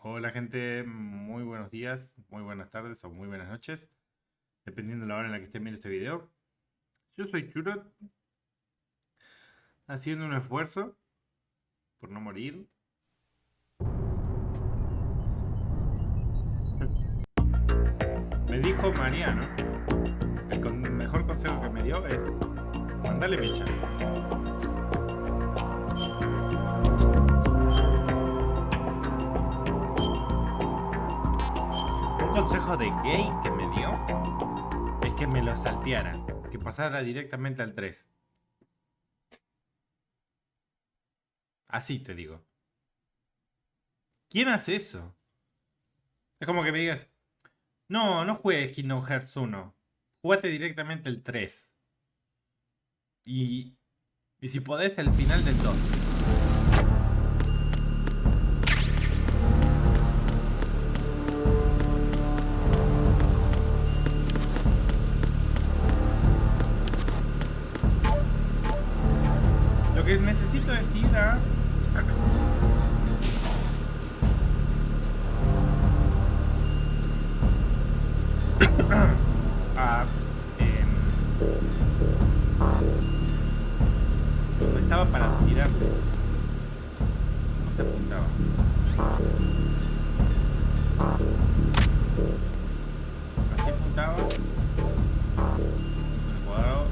Hola gente, muy buenos días, muy buenas tardes o muy buenas noches, dependiendo de la hora en la que estén viendo este video. Yo soy Churot, haciendo un esfuerzo por no morir. Me dijo Mariano, el mejor consejo que me dio es mandale mecha. Un consejo de gay que me dio es que me lo salteara, que pasara directamente al 3. Así te digo. ¿Quién hace eso? Es como que me digas, no juegues Kingdom Hearts 1, jugate directamente el 3. Y si podés, el final del 2. Lo que necesito es ir a... donde estaba para tirarle. No se apuntaba. Así apuntaba. Con el cuadrado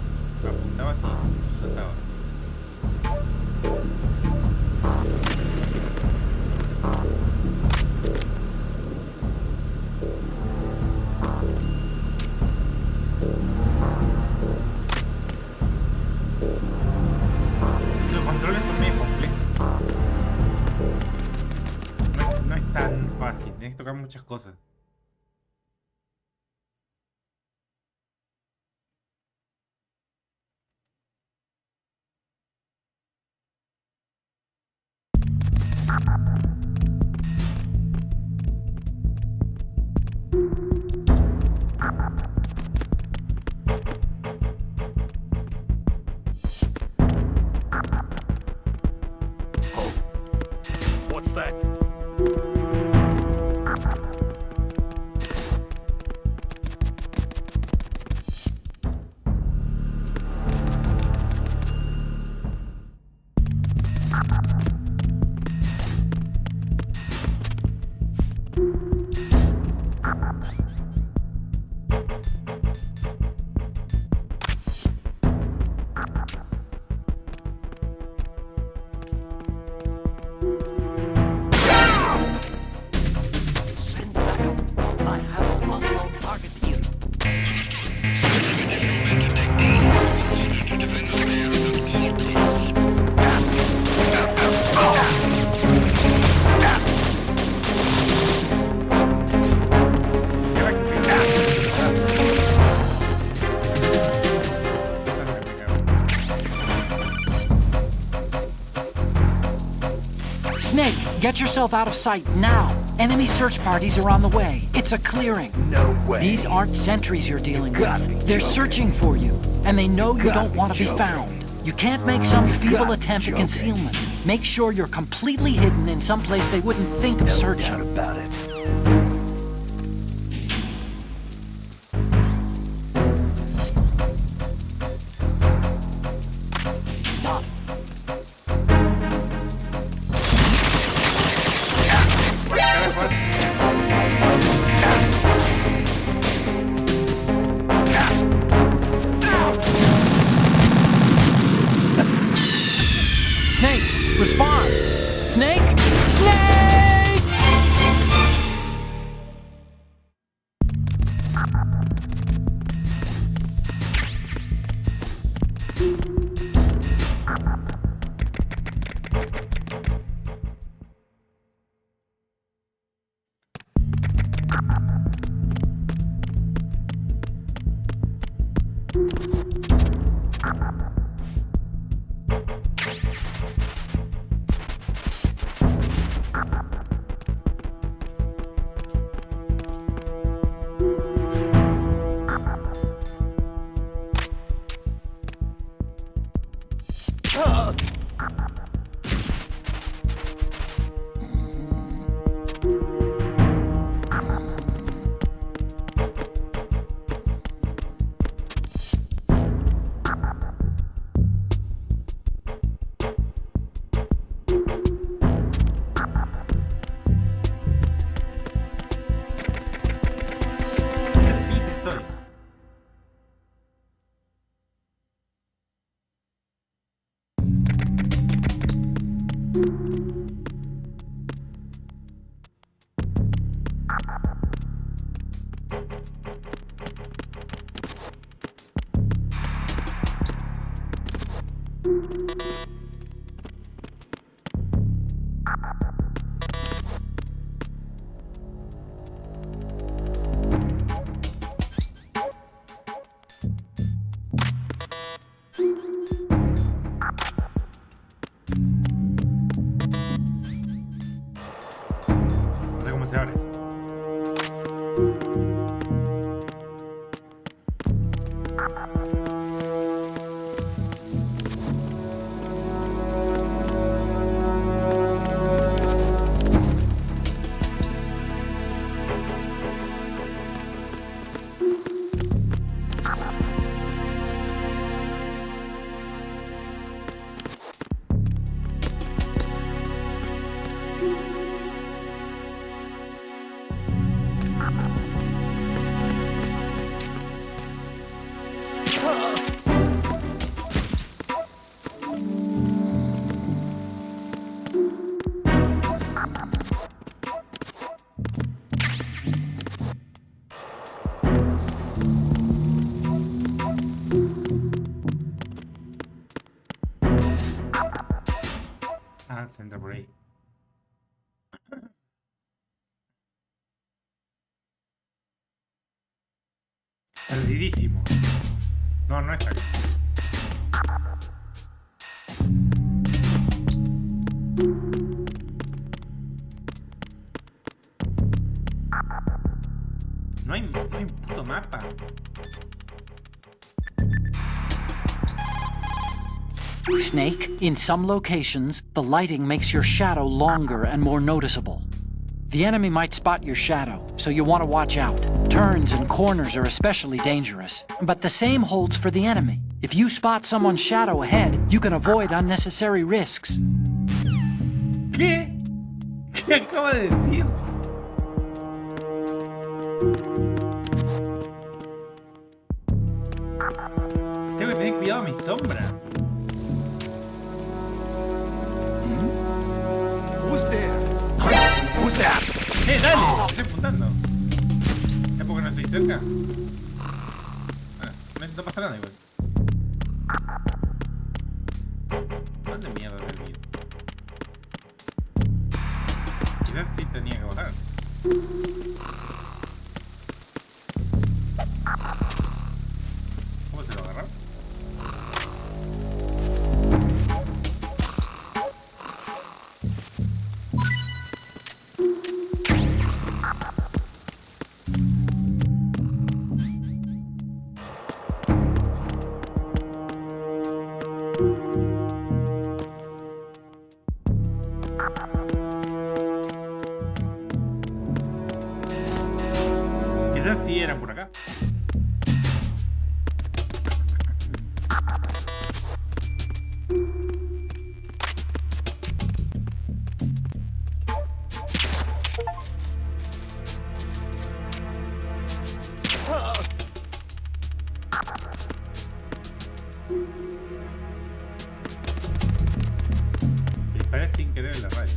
apuntaba así, saltaba. Los controles son medio complejos. No es tan fácil, tienes que tocar muchas cosas. What's that? Snake, get yourself out of sight now. Enemy search parties are on the way. It's a clearing. No way. These aren't sentries you're dealing gotta be with. They're joking. searching for you, and they know you gotta don't be want to be joking. found. You can't make some feeble gotta be attempt at joking. concealment. Make sure you're completely hidden in some place they wouldn't think of No searching. doubt about it. Stop. Snake, respond! Snake! Snake! se abre eso? Ah, se entra por ahí. Perdidísimo. No, no es acá. No hay un puto mapa. Snake, in some locations, the lighting makes your shadow longer and more noticeable. The enemy might spot your shadow, so you want to watch out. Turns and corners are especially dangerous. But the same holds for the enemy. If you spot someone's shadow ahead, you can avoid unnecessary risks. ¿Qué? ¿Qué acaba de decir? Tengo que tener cuidado a mi sombra. Who's there? Who's that? Dale, estoy apuntando. ¿Es porque no estoy cerca? Ah, no pasa nada igual. ¿Dónde mierda del mío? Quizás sí tenía que bajar. ¿Cómo se lo agarró? Quizás sí eran por acá. Disparé sin querer en la raya.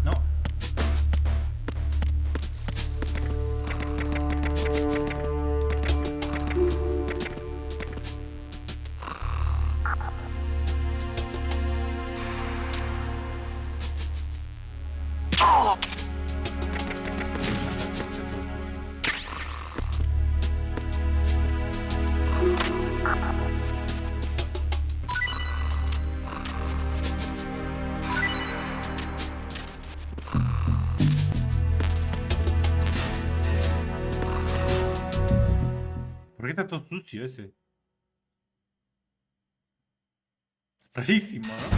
No. ¿Por qué está todo sucio ese? Rarísimo, ¿no?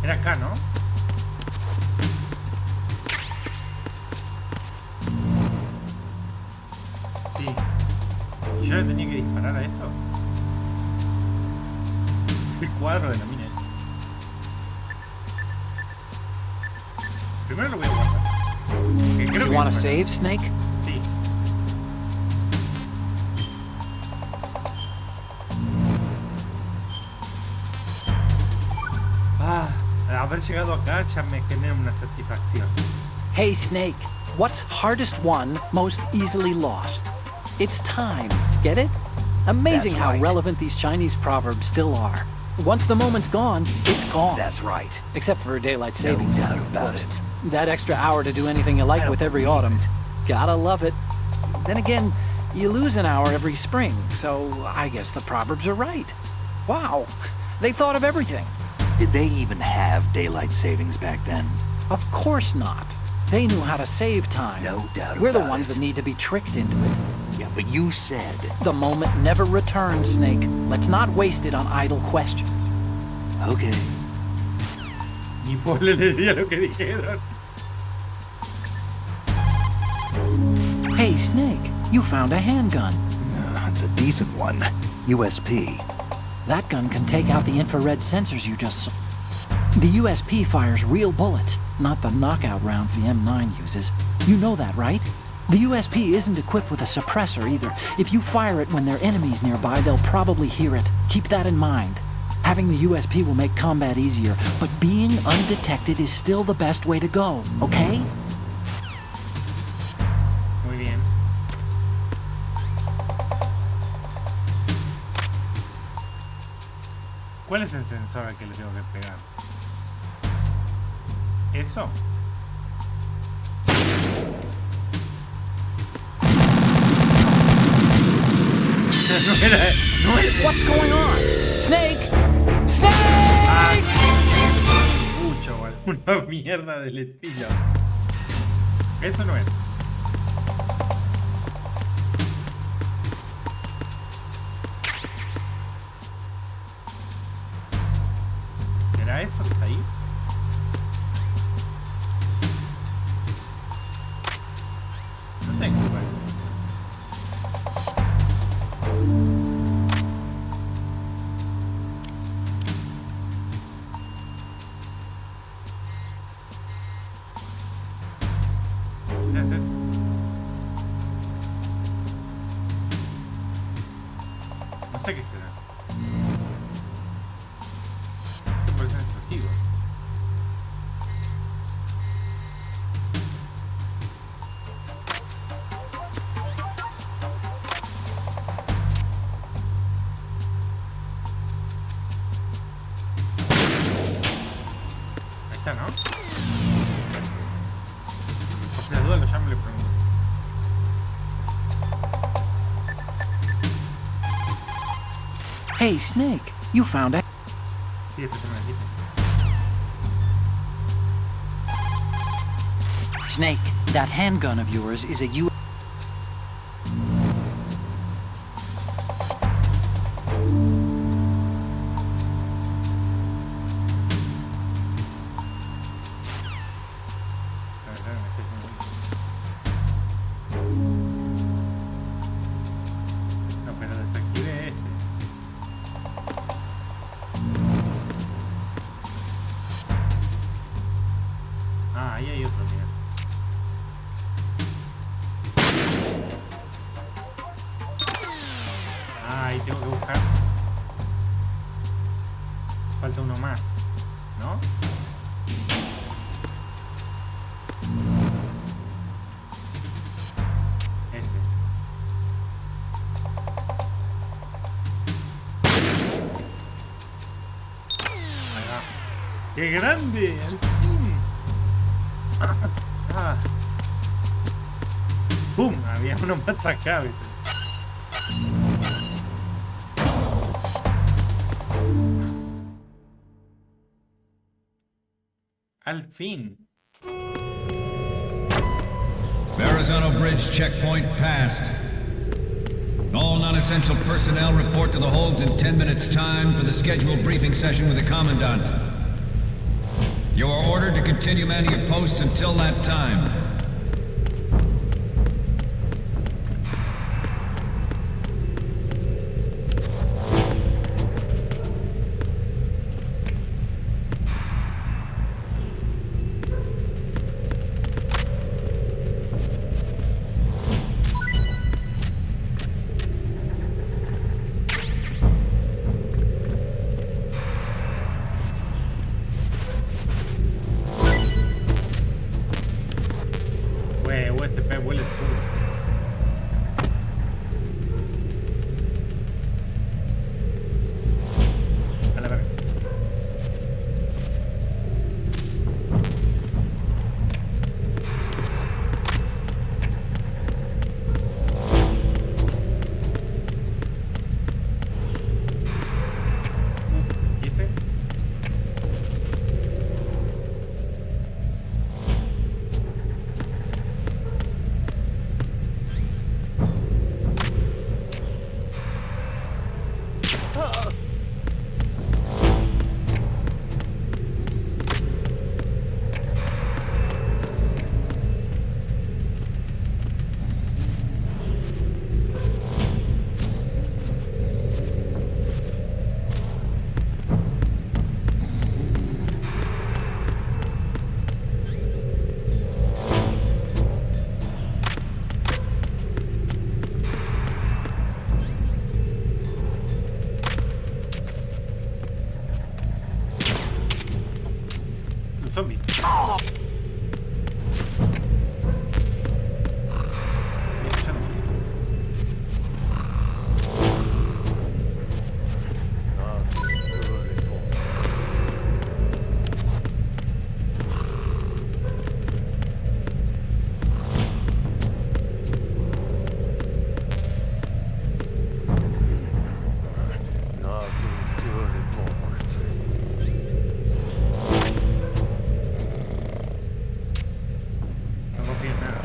Era acá, ¿no? Sí. ¿Y yo le tenía que disparar a eso? El cuadro de la mina. Primero lo voy a guardar. Que creo You que want to es save, Snake? Sí. Ah, Haber llegado acá ya me genera una satisfacción. Hey, Snake, what's hardest won, most easily lost? It's time. Get it? Amazing That's how right. relevant these Chinese proverbs still are. Once the moment's gone, it's gone. That's right. Except for daylight No savings doubt time, of about course. it. That extra hour to do anything you I like don't with every believe autumn. it. Gotta love it. Then again, you lose an hour every spring, so I guess the proverbs are right. Wow, they thought of everything. Did they even have daylight savings back then? Of course not. They knew how to save time. No doubt We're the about ones it. that need to be tricked into it. Yeah, but you said... The moment never returns, Snake. Let's not waste it on idle questions. Okay. Ni por le diría lo que dijeron. Hey, Snake, you found a handgun. It's a decent one. USP. That gun can take out the infrared sensors you just saw. The USP fires real bullets, not the knockout rounds the M9 uses. You know that, right? The USP isn't equipped with a suppressor either. If you fire it when there are enemies nearby, they'll probably hear it. Keep that in mind. Having the USP will make combat easier, but being undetected is still the best way to go, okay? Muy bien. ¿Cuál es el sensor al que le tengo que pegar? ¿Eso? No era... No era... What's going on? Snake! Snake! Ah, mucho o alguna mierda del estilo. Eso no es. ¿Será eso que está ahí? No tengo, bueno. ¿Qué es eso? No sé qué será. Esto puede ser explosivo. Ahí está, ¿no? Por si las dudas lo llamo y le pregunto. Hey, Snake, you found a... Sí, esto se me dijiste. Snake, that handgun of yours is a U... La verdad, me estoy haciendo- No, pero desactivé este. Ah, ahí hay otro, mira. Ah, ahí tengo que buscar. Falta uno más, ¿no? Ese. Ahí va. ¡Qué grande! ¡Al fin! Ah. ¡Pum! Había uno más acá, ¿viste? Al fin. Verrazano Bridge checkpoint passed. All non-essential personnel report to the holds in 10 minutes' time for the scheduled briefing session with the Commandant. You are ordered to continue manning your posts until that time. zombies. No confío en nada.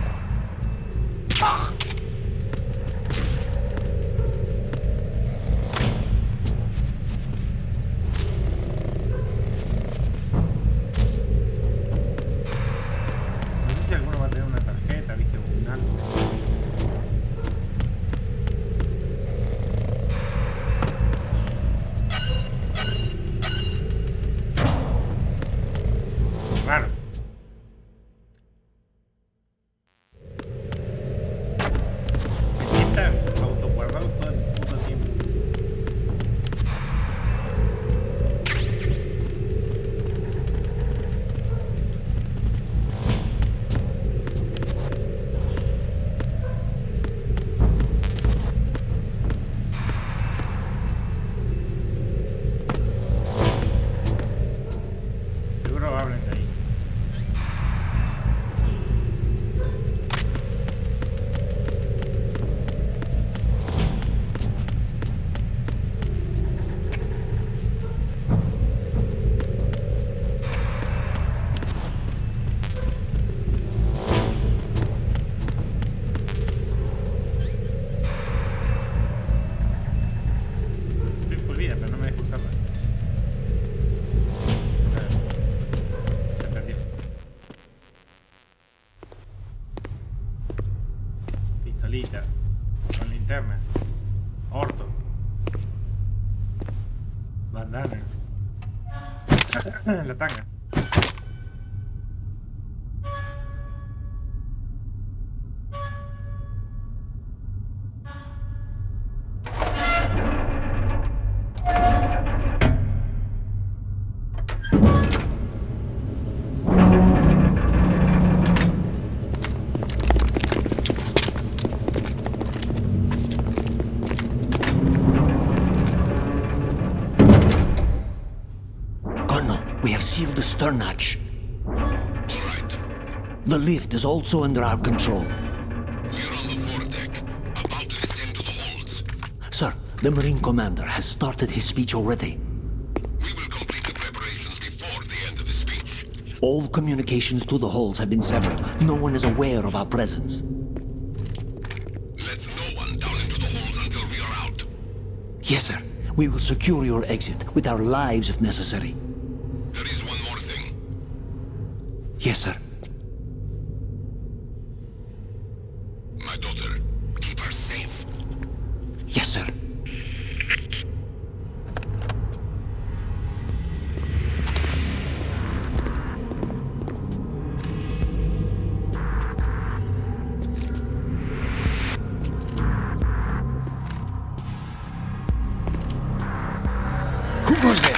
No sé si alguno va a tener una tarjeta, viste, o un algo. Raro. Me sienta autoguardado todo el puto tiempo. Seguro hablan de ahí. Estoy full vida, pero no me deja usarla. Se perdió. Pistolita. Con linterna. Orto. Bandana. La tanga. Colonel, we have sealed the stern hatch. The lift is also under our control. We're on the foredeck, about to descend to the holds. Sir, the Marine Commander has started his speech already. We will complete the preparations before the end of the speech. All communications to the holds have been severed. No one is aware of our presence. Let no one down into the holds until we are out. Yes, sir. We will secure your exit with our lives if necessary. There is one more thing. Yes, sir. My daughter, keep her safe. Yes, sir. Who goes there?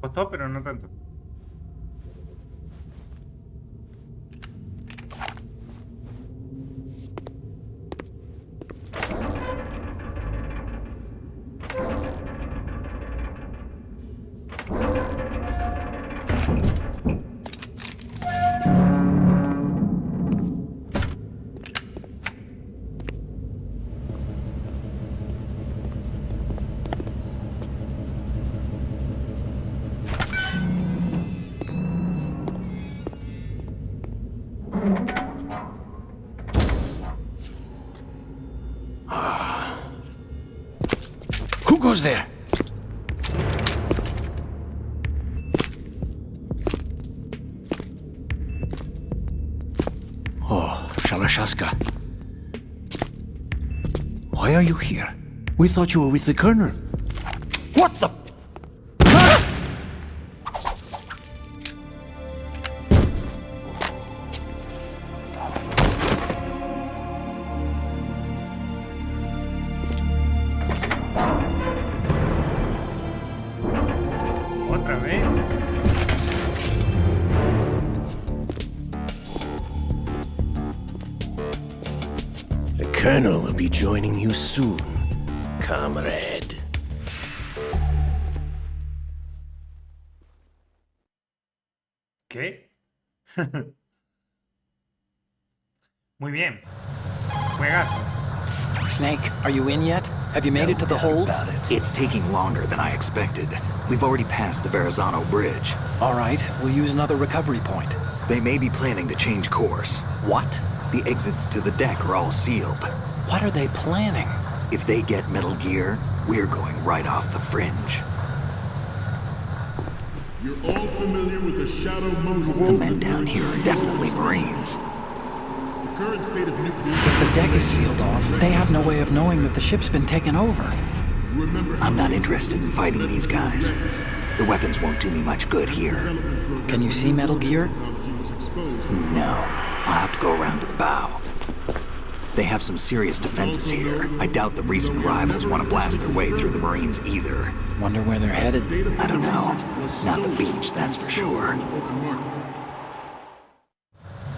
Costó, pero no tanto. Who goes there? Oh, Shalashaska. Why are you here? We thought you were with the Colonel. What the? ¿Otra vez? The Colonel will be joining you soon, comrade. ¿Qué? Muy bien. Juegazo. Snake, are you in yet? Have you made it to the holds? It's taking longer than I expected. We've already passed the Verrazano Bridge. All right, we'll use another recovery point. They may be planning to change course. What? The exits to the deck are all sealed. What are they planning? If they get Metal Gear, we're going right off the fringe. You're all familiar with the Shadow Moses. The men down here are definitely Marines. The current state of nuclear. If the deck is sealed off, they have no way of knowing that the ship's been taken over. Remember, I'm not interested in fighting these guys. The weapons won't do me much good here. Can you see Metal Gear? technology was exposed. No, I'll have to go around to the bow. They have some serious defenses here. I doubt the recent arrivals want to blast their way through the Marines either. Wonder where they're headed. I don't know. Not the beach, that's for sure.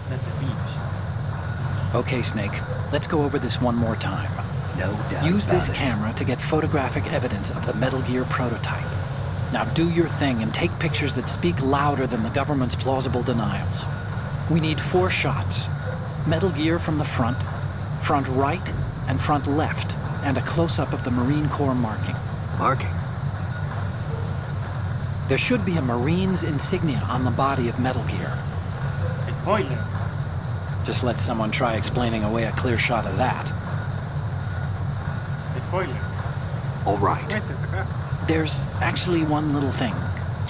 At the beach. Okay, Snake, let's go over this one more time. No doubt Use this about it. camera to get photographic evidence of the Metal Gear prototype. Now do your thing and take pictures that speak louder than the government's plausible denials. We need 4 shots. Metal Gear from the front right, and front left, and a close-up of the Marine Corps marking. Marking? There should be a Marine's insignia on the body of Metal Gear. Spoiler. Just let someone try explaining away a clear shot of that. Spoilers. All right, Este es acá. There's actually one little thing.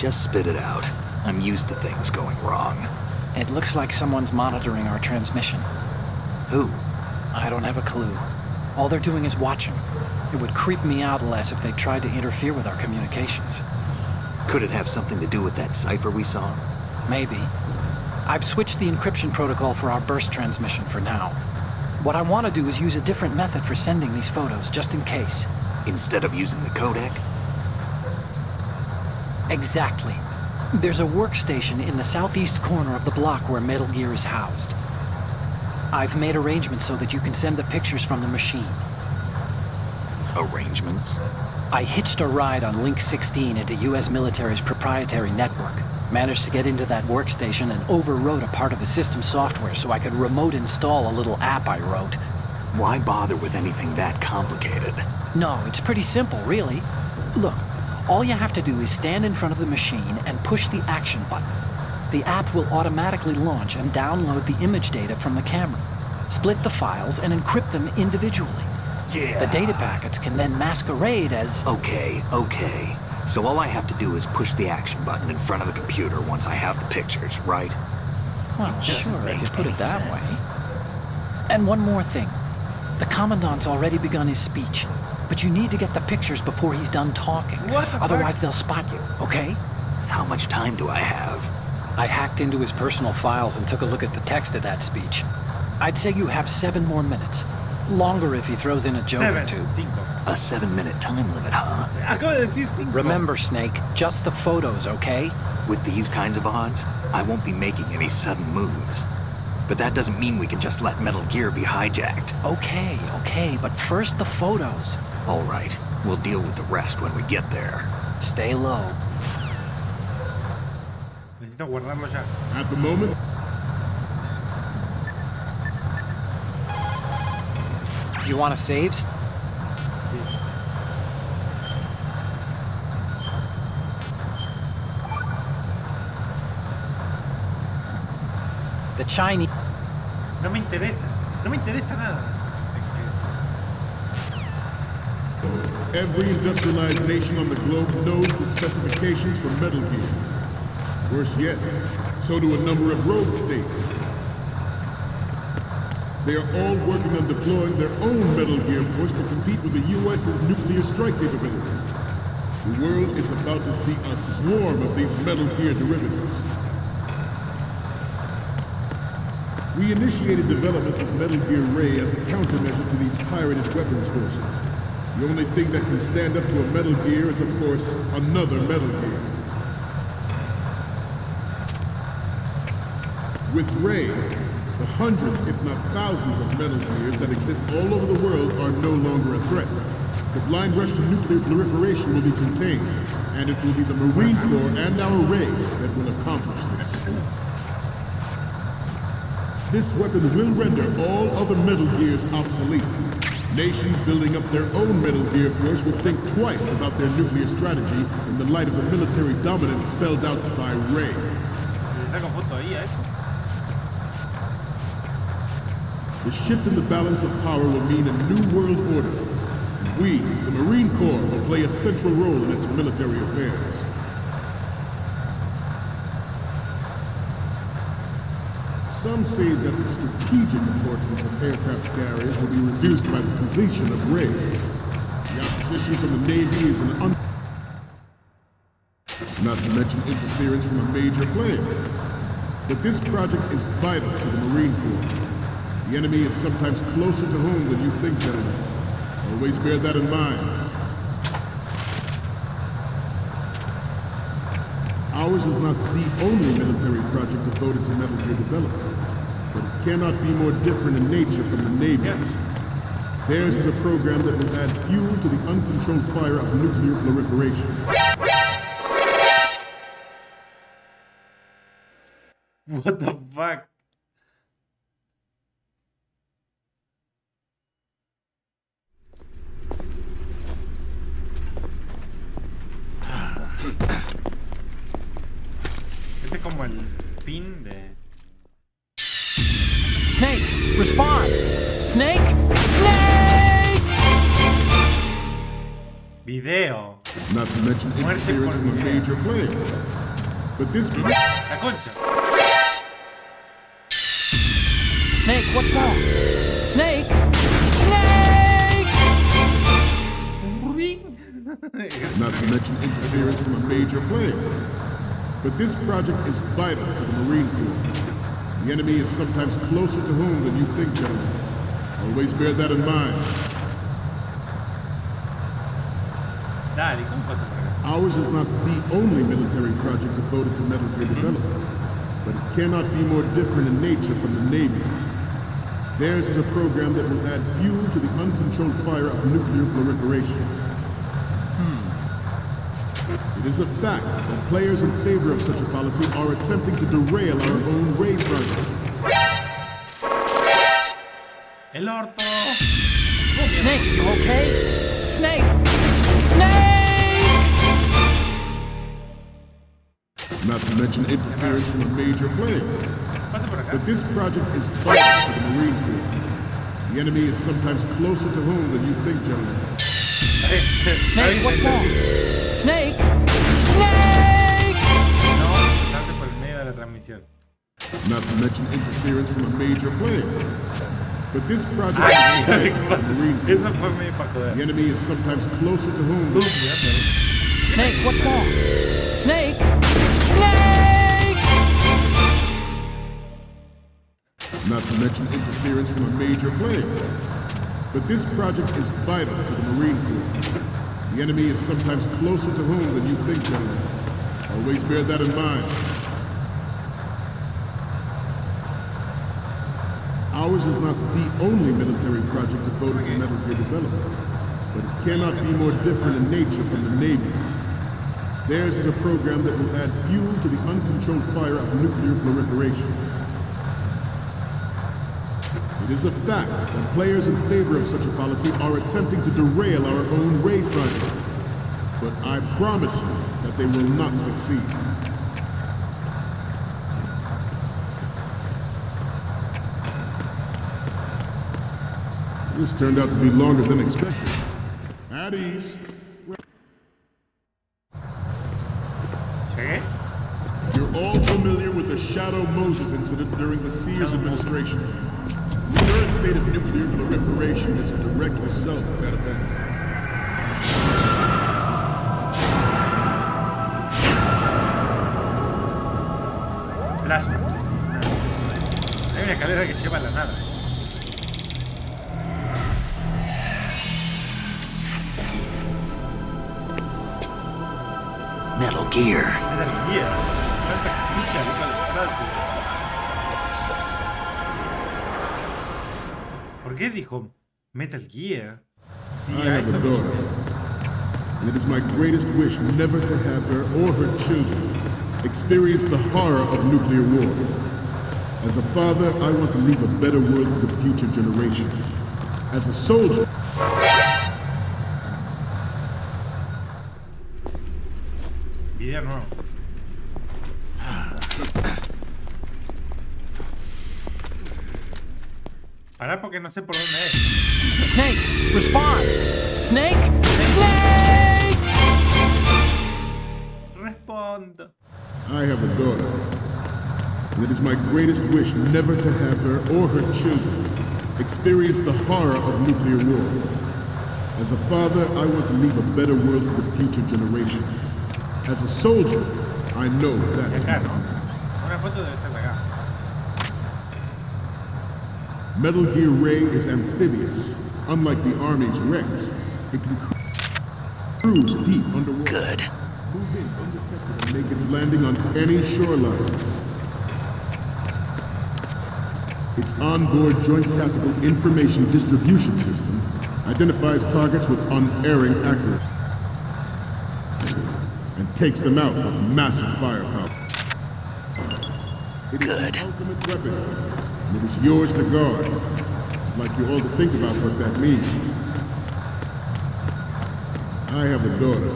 just spit it out. I'm used to things going wrong. It looks like someone's monitoring our transmission. Who? I don't have a clue. All they're doing is watching. It would creep me out less if they tried to interfere with our communications. Could it have something to do with that cipher we saw? Maybe. I've switched the encryption protocol for our burst transmission for now. What I want to do is use a different method for sending these photos, just in case. Instead of using the codec? Exactly. There's a workstation in the southeast corner of the block where Metal Gear is housed. I've made arrangements so that you can send the pictures from the machine. Arrangements? I hitched a ride on Link 16 into US military's proprietary network. Managed to get into that workstation and overwrote a part of the system software so I could remote install a little app I wrote. Why bother with anything that complicated? No, it's pretty simple, really. Look, all you have to do is stand in front of the machine and push the action button. The app will automatically launch and download the image data from the camera, split the files, and encrypt them individually. Yeah. The data packets can then masquerade as... Okay. So all I have to do is push the action button in front of the computer once I have the pictures, right? Well, doesn't sure, if you make put any it that sense. way. And one more thing. The Commandant's already begun his speech, but you need to get the pictures before he's done talking. What the Otherwise, fuck? they'll spot you, okay? How much time do I have? I hacked into his personal files and took a look at the text of that speech. I'd say you have 7 more minutes. Longer if he throws in a joke or 7, two. 5. A 7-minute time limit, huh? Acabo de decir 5. Remember, Snake, just the photos, okay? With these kinds of odds, I won't be making any sudden moves. But that doesn't mean we can just let Metal Gear be hijacked. Okay, but first the photos. All right, we'll deal with the rest when we get there. Stay low. Necesito guardarlo ya. At the moment, Do you want to save? Sí. The Chinese... No me interesa. No me interesa nada. Tengo que decir. every industrialized nation on the globe knows the specifications for Metal Gear. Worse yet, so do a number of rogue states. They are all working on deploying their own Metal Gear force to compete with the U.S.'s nuclear strike capability. The world is about to see a swarm of these Metal Gear derivatives. We initiated development of Metal Gear Ray as a countermeasure to these pirated weapons forces. The only thing that can stand up to a Metal Gear is, of course, another Metal Gear. With Ray, the hundreds, if not thousands, of Metal Gears that exist all over the world are no longer a threat. The blind rush to nuclear proliferation will be contained, and it will be the Marine Corps and our Ray that will accomplish this. This weapon will render all other Metal Gears obsolete. Nations building up their own Metal Gear force will think twice about their nuclear strategy in the light of the military dominance spelled out by Ray. Se saca foto ahí a eso. The shift in the balance of power will mean a new world order. And we, the Marine Corps, will play a central role in its military affairs. Some say that the strategic importance of aircraft carriers will be reduced by the completion of Ray. The opposition from the Navy is not to mention interference from a major player. But this project is vital to the Marine Corps. The enemy is sometimes closer to home than you think, gentlemen. Always bear that in mind. Ours is not the only military project devoted to Metal Gear development, but it cannot be more different in nature from the Navy's. Theirs is a program that will add fuel to the uncontrolled fire of nuclear proliferation. What the fuck? Este es como el pin de... Snake, respond! Snake! Snake! Video. Not to mention interference from a major player. But this... La concha. Snake, what's wrong? Snake! Snake! Not to mention interference from a major player. But this project is vital to the Marine Corps. The enemy is sometimes closer to home than you think, gentlemen. Always bear that in mind. Dale, ¿cómo pasa por acá? Ours is not the only military project devoted to Metal Gear development, but it cannot be more different in nature from the Navy's. Theirs is a program that will add fuel to the uncontrolled fire of nuclear proliferation. It is a fact that players in favor of such a policy are attempting to derail our own Ray project. El orto. Snake, you okay? Snake! Snake! Not to mention interference from a major player. Pasa por acá. But this project is vital to the Marine Corps. The enemy is sometimes closer to home than you think, gentlemen. Snake, what's wrong? Snake! Snake! No, estás por el medio de la transmisión. Not to mention interference from a major player. But this project is vital to the Marine Corps. Eso fue medio para joder. The enemy is sometimes closer to home than... Snake, what's wrong? Snake! Snake! Not to mention interference from a major player. But this project is vital to the Marine Corps. The enemy is sometimes closer to home than you think, gentlemen. Always bear that in mind. Ours is not the only military project devoted to Metal Gear development, but it cannot be more different in nature from the Navy's. Theirs is a program that will add fuel to the uncontrolled fire of nuclear proliferation. It is a fact that players in favor of such a policy are attempting to derail our own Ray project. But I promise you that they will not succeed. This turned out to be longer than expected. At ease. ¿Llegué? You're all familiar with the Shadow Moses incident during the Sears administration. The current state of nuclear proliferation is a direct result of that event. Flash. Hay una escalera que lleva a la nada. Metal Gear. Metal Gear. Tanta ficha de la frase. ¿Por qué dijo Metal Gear? Sí, I have a daughter, and it is my greatest wish never to have her or her children experience the horror of nuclear war. As a father, I want to leave a better world for the future generation. As a soldier, Video nuevo. Pará porque no sé por dónde es. Snake, respond! Snake! Snake! Respondo. I have a daughter, and it is my greatest wish never to have her or her children experience the horror of nuclear war. As a father, I want to leave a better world for the future generation. As a soldier, I know that is my Acá, ¿no? duty. Una foto debe ser de acá. Metal Gear Ray is amphibious. Unlike the Army's Rex, it can cruise deep underwater. Good. Move in undetected and make its landing on any shoreline. Its onboard Joint Tactical Information Distribution System identifies targets with unerring accuracy and takes them out with massive firepower. It is Good. the ultimate weapon, and it is yours to guard. I'd like you all to think about what that means. I have a daughter,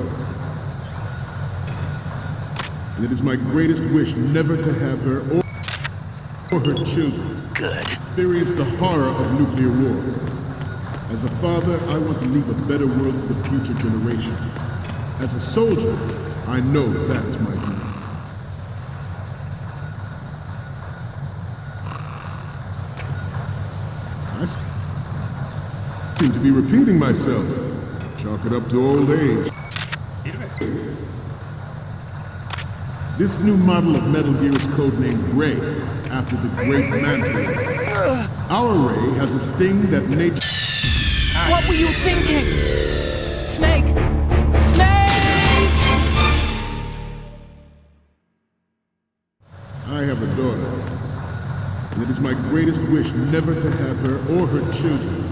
and it is my greatest wish never to have her or her children Good. experience the horror of nuclear war. As a father, I want to leave a better world for the future generation. As a soldier, I know that is my duty. I seem to be repeating myself. Chalk it up to old age. ¿Sirve? This new model of Metal Gear is codenamed Ray, after the great Manta. Our Ray has a sting that nature... What were you thinking? Snake! Snake! I have a daughter, and it is my greatest wish never to have her or her children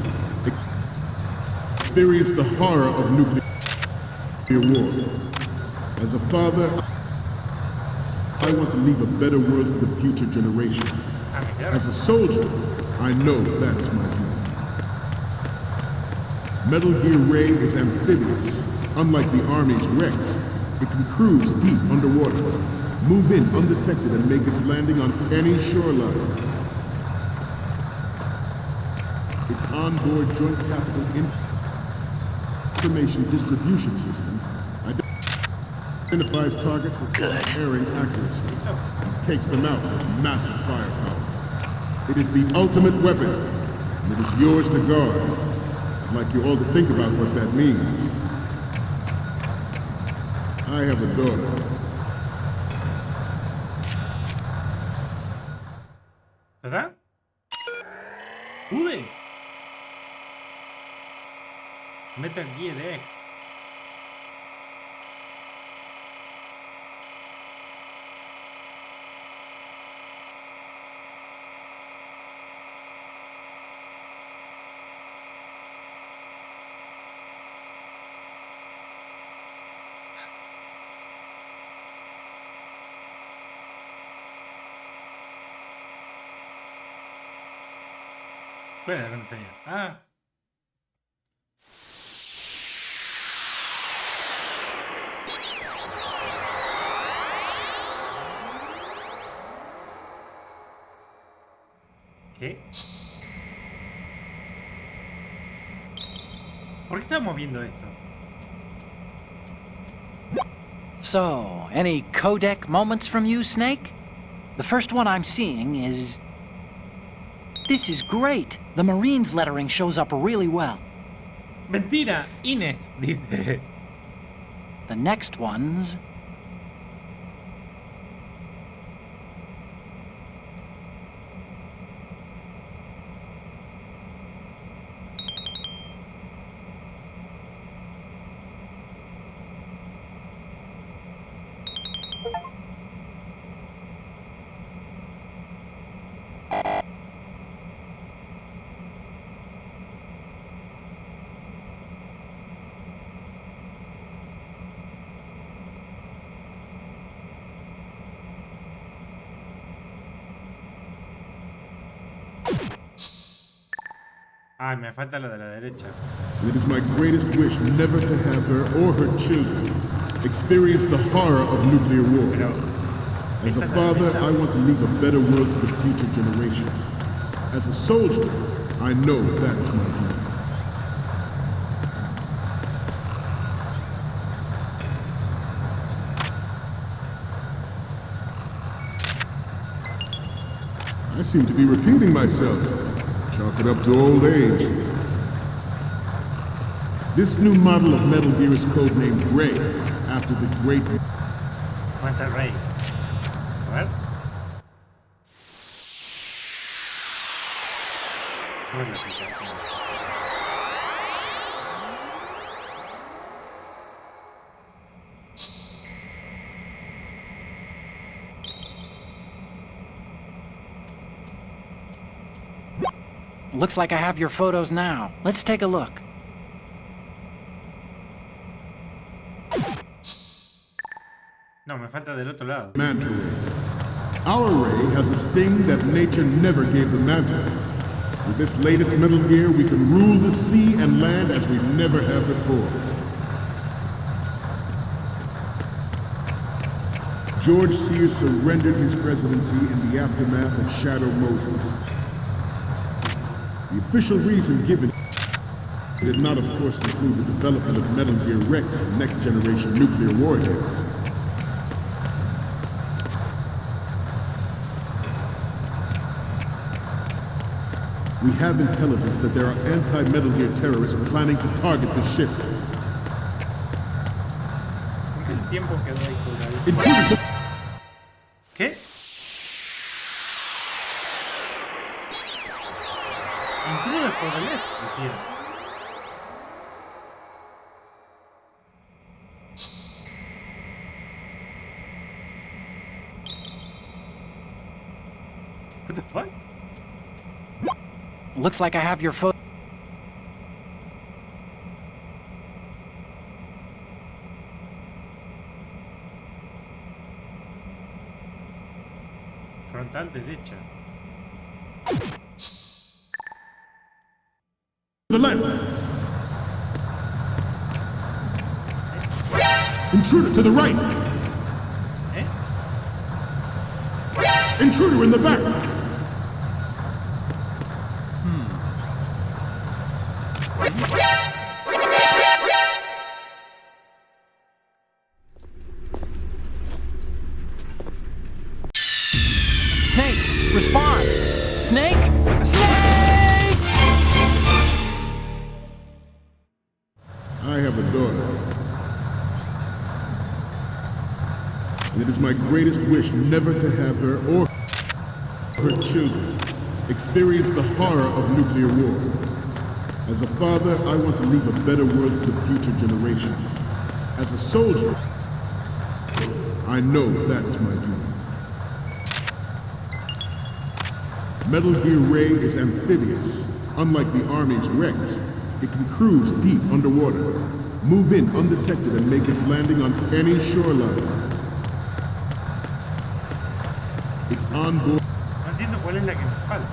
experience the horror of nuclear war. As a father, I want to leave a better world for the future generation. As a soldier, I know that is my duty. Metal Gear Ray is amphibious. Unlike the Army's Rex, it can cruise deep underwater, move in undetected and make its landing on any shoreline. Its onboard Joint Tactical Information Distribution System identifies targets with unerring accuracy and takes them out with massive firepower. It is the ultimate weapon, and it is yours to guard. I'd like you all to think about what that means. I have a daughter. ¿Verdad? ¡Pude! Metal Gear X. ¿Cuál era la contraseña? Ah. ¿Qué? ¿Por qué estamos viendo esto? So, any codec moments from you, Snake? The first one I'm seeing is... This is great! The Marines lettering shows up really well. Mentira, Inés, dice. The next one's... Ay, me falta la de la derecha. It is my greatest wish never to have her or her children experience the horror of nuclear war. Pero, As esta a es la father, derecha. I want to leave a better world for the future generation. As a soldier, I know that is my dream. I seem to be repeating myself. Chalk it up to old age. This new model of Metal Gear is codenamed Ray, after the great... Monterrey. A ver. Sube la aplicación. Looks like I have your photos now. Let's take a look. No, me falta del otro lado. Manta Ray. Our Ray has a sting that nature never gave the Manta. With this latest Metal Gear, we can rule the sea and land as we never have before. George Sears surrendered his presidency in the aftermath of Shadow Moses. The official reason given did not, of course, include the development of Metal Gear Rex and next-generation nuclear warheads. We have intelligence that there are anti-Metal Gear terrorists planning to target the ship. El tiempo quedó ahí colgado. Intruders ¿Qué? Intruder por el left, decía. What the fuck? Looks like I have your photo. Frontal derecha. to the left. Intruder to the right. ¿Eh? Intruder in the back. Snake, respond! Snake? Snake! I have a daughter. And it is my greatest wish never to have her or her children experience the horror of nuclear war. As a father, I want to leave a better world for the future generation. As a soldier, I know that is my duty. Metal Gear Ray is amphibious. Unlike the Army's Rex, it can cruise deep underwater, move in undetected and make its landing on any shoreline. It's on board. No entiendo cuál es la que me falta.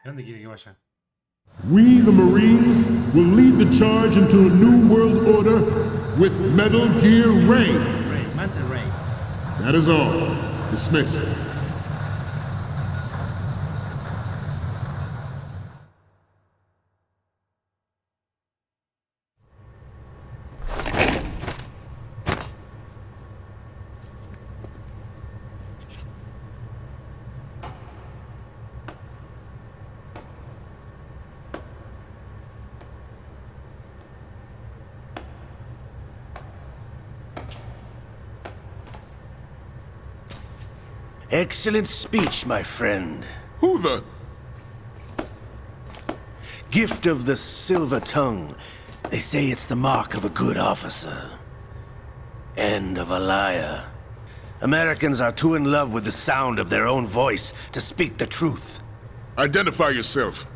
¿Dónde quiere que vaya? We, the Marines, will lead the charge into a new world order with Metal Gear Ray. Ray, Manta Ray. That is all. Dismissed. Excellent speech, my friend. Who the... Gift of the silver tongue. They say it's the mark of a good officer. End of a liar. Americans are too in love with the sound of their own voice to speak the truth. Identify yourself.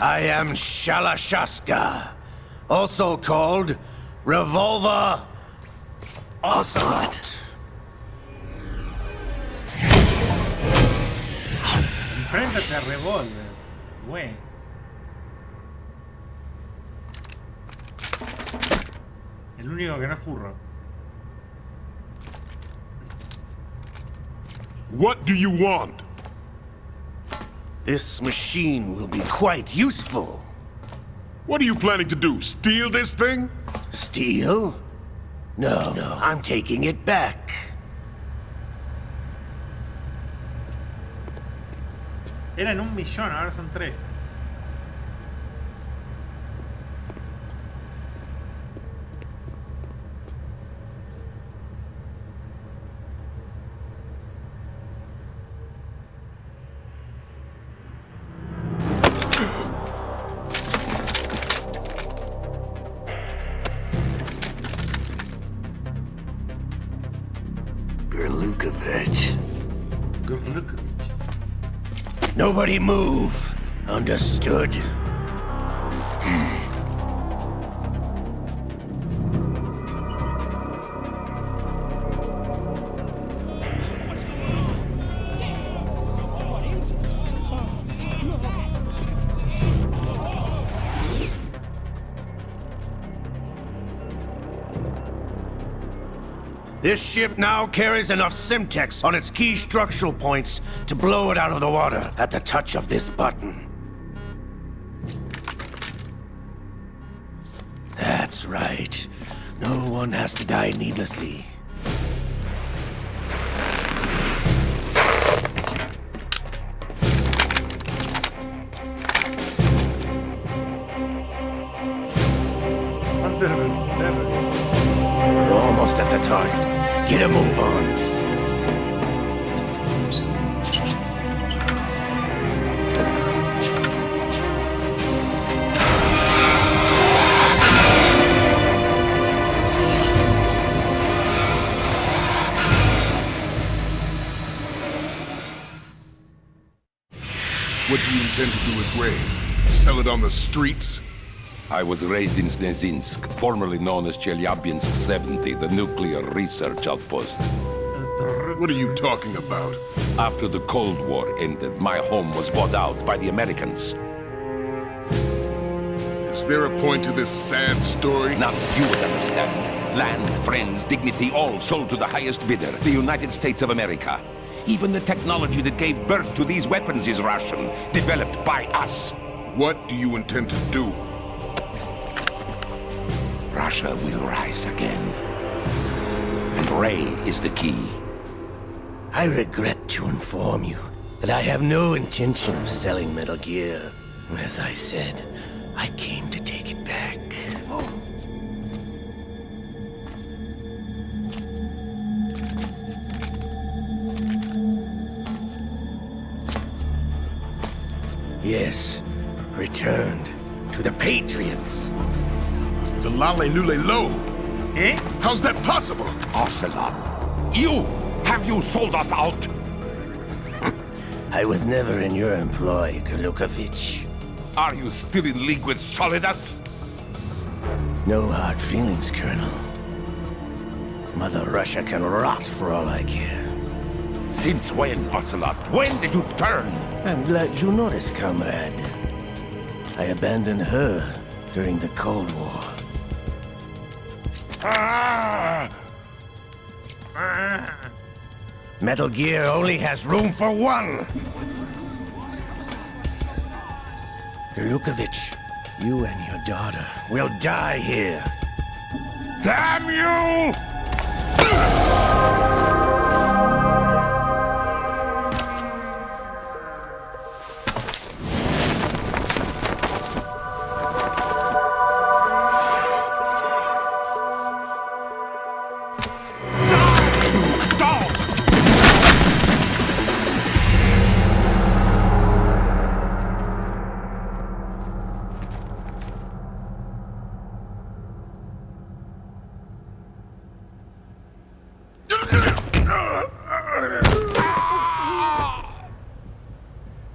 I am Shalashaska, also called Revolver Ocelot. Enfréntate a Revolver, güey. El único que no es furro. What do you want? This machine will be quite useful. What are you planning to do? Steal this thing? Steal? No, I'm taking it back. Eran 1 millón, ahora son 3. Nobody move. Understood? This ship now carries enough Simtex on its key structural points to blow it out of the water at the touch of this button. That's right. No one has to die needlessly. We're almost at the target. Get a move on. What do you intend to do with Ray? Sell it on the streets? I was raised in Snezinsk, formerly known as Chelyabinsk 70, the nuclear research outpost. What are you talking about? After the Cold War ended, my home was bought out by the Americans. Is there a point to this sad story? Now you would understand. Land, friends, dignity, all sold to the highest bidder, the United States of America. Even the technology that gave birth to these weapons is Russian, developed by us. What do you intend to do? Russia will rise again. And Ray is the key. I regret to inform you that I have no intention of selling Metal Gear. As I said, I came to take it back. Yes, returned to the Patriots. The Lale Lule Lo. ¿Eh? How's that possible? Ocelot, have you sold us out? I was never in your employ, Golukovich. Are you still in league with Solidas? No hard feelings, Colonel. Mother Russia can rot for all I care. Since when, Ocelot? When did you turn? I'm glad you noticed, comrade. I abandoned her during the Cold War. Metal Gear only has room for one! Golukovich, you and your daughter will die here. Damn you!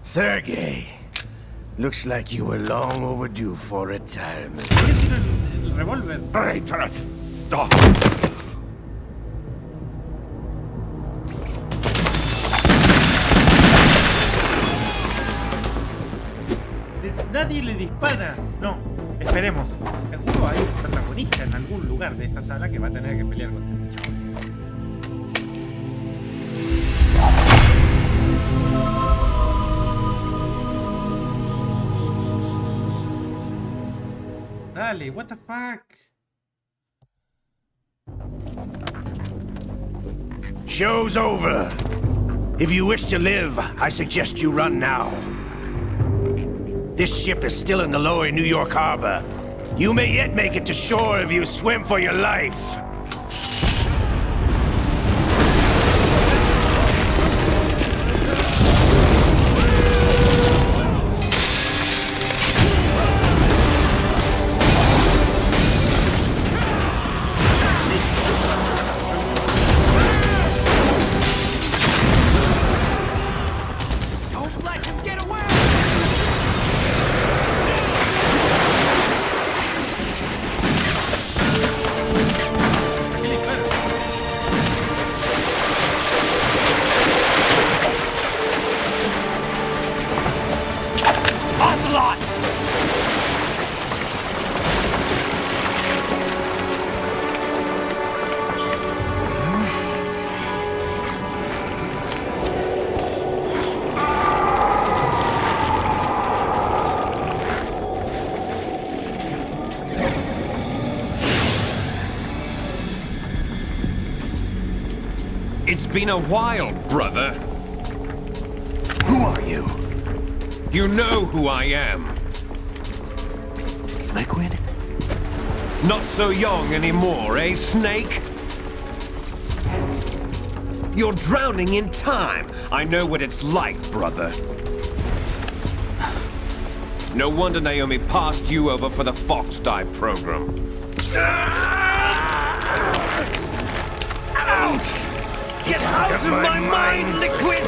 Sergei, looks like you were long overdue for retirement. El revólver. Traitorous dog! Nadie le dispara. No, esperemos. Seguro hay un protagonista en algún lugar de esta sala que va a tener que pelear contra este chaval. Dale, what the fuck? Show's over. If you wish to live, I suggest you run now. This ship is still in the lower New York harbor. You may yet make it to shore if you swim for your life. It's been a while, brother. Who are you? You know who I am. Liquid? Not so young anymore, eh, Snake? You're drowning in time. I know what it's like, brother. No wonder Naomi passed you over for the Fox Dive program. Ouch! Get out of my mind, Liquid!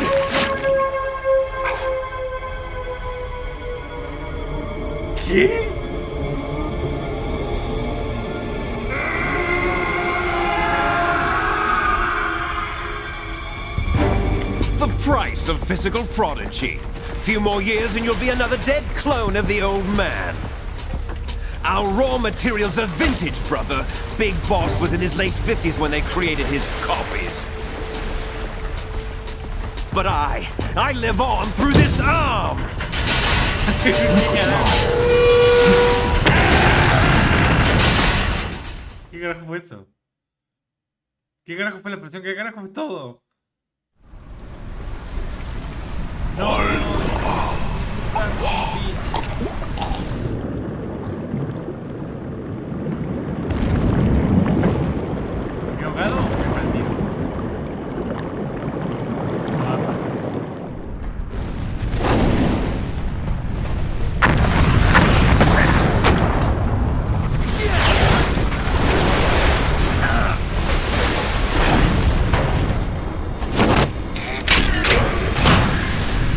The price of physical prodigy. Few more years and you'll be another dead clone of the old man. Our raw materials are vintage, brother. Big Boss was in his late 50s when they created his copies. But I live on through this arm! carajo fue eso? ¿Qué carajo fue la explosión? ¿Qué carajo fue todo? No, no, ¿me he ahogado o me mal tiro? No va a pasar.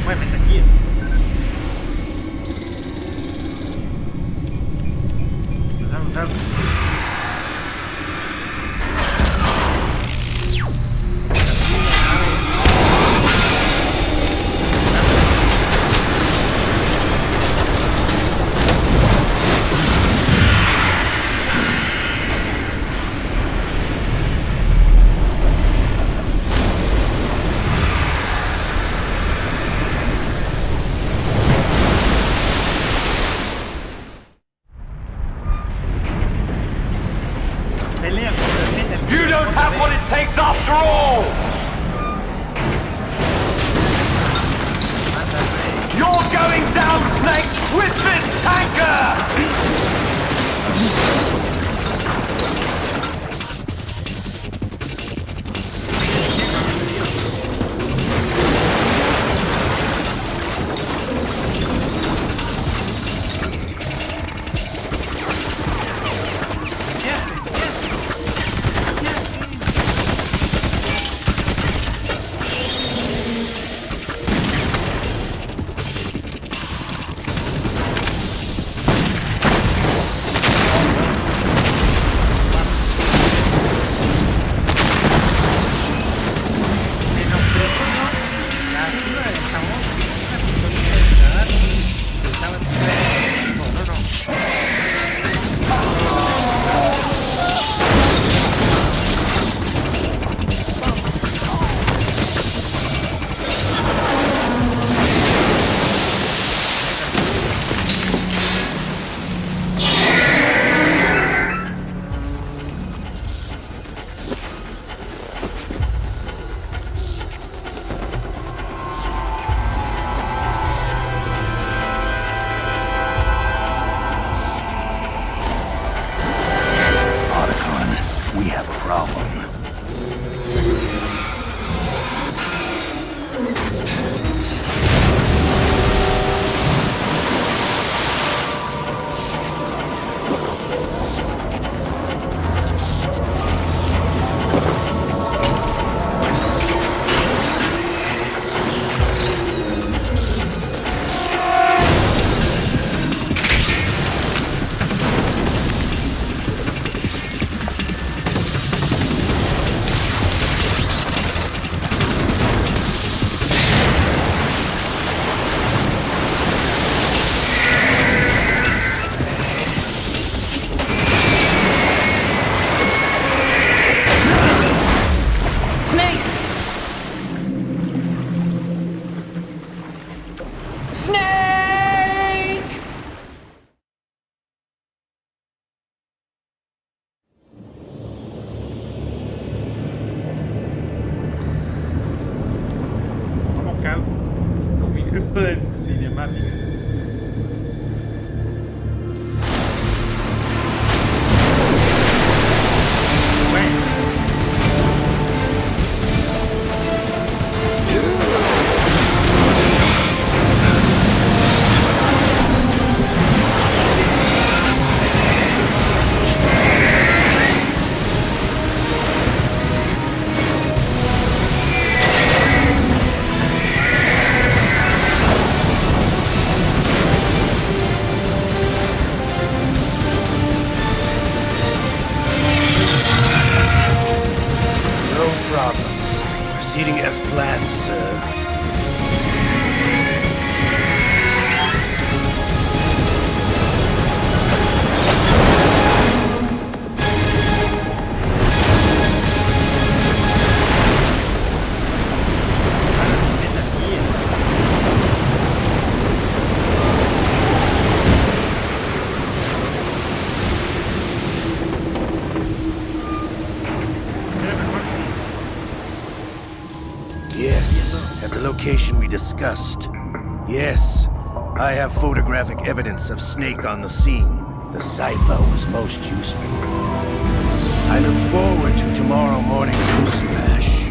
Muévete aquí. Usar. Pelea, You don't have what it takes after all! You're going down, Snake, with this tanker! de cinemática. location we discussed. Yes, I have photographic evidence of Snake on the scene. The cipher was most useful. I look forward to tomorrow morning's news flash.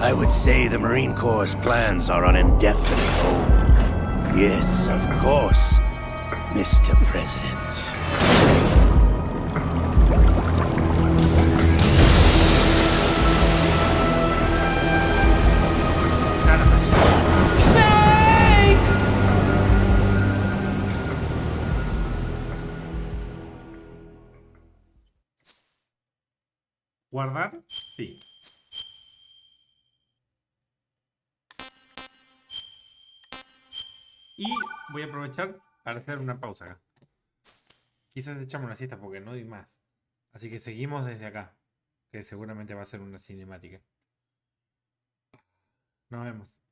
I would say the Marine Corps' plans are on indefinite hold. Yes, of course, Mr. President. ¿Guardar? Sí. Y voy a aprovechar para hacer una pausa acá. Quizás echamos una siesta porque no doy más. Así que seguimos desde acá. Que seguramente va a ser una cinemática. Nos vemos.